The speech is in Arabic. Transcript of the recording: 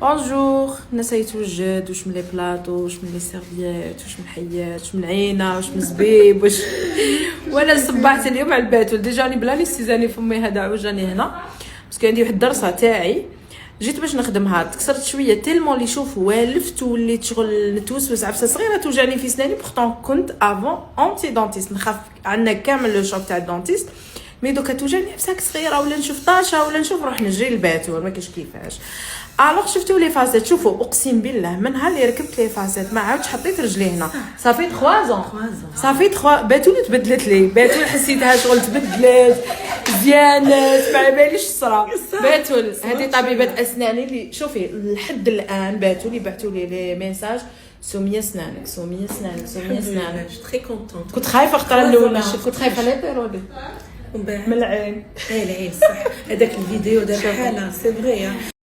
بونجور. نسيت وجد واش من لي بلاطو واش من لي سيرفييت واش من حيات واش من عينه واش من زبيب واش وانا صبحت اليوم على الباتول ديجا راني بلا ليستيزاني فمي هذا عوجاني هنا باسكو عندي واحد الدرسه تاعي جيت باش نخدمها تكسرت شويه تيلمون اللي شوف والفت وليت شغل نتوسوس عفسه صغيره توجعني في سناني بورتون كنت افون اونتي دونتيست نخاف عندنا كامل لو شوب تاع الدونتيست مي دوكا توجعني عفسه صغيره ولا نشوف طاشه ولا نشوف نروح نجري الباتول ما كاينش كيفاش. الوغ شفتوا لي فاسيت شوفوا اقسم بالله من نهار اللي ركبت لي فاسيت ما عاودش حطيت رجلي هنا صافي 3 زون صافي 3 باتول تبدلت لي باتول حسيتها شغل تبدلت زيانات ما على باليش صرا باتول هذه طبيبه اسناني اللي شوفي لحد الان باتول يبعثوا لي ميساج سميه سنانك سميه سنانك سميه سنانك تري كونطونت كنت خايفه اختار الاولى كنت خايفه لا يطيروا لي من العين العين صح هذاك الفيديو دار حاله سي فري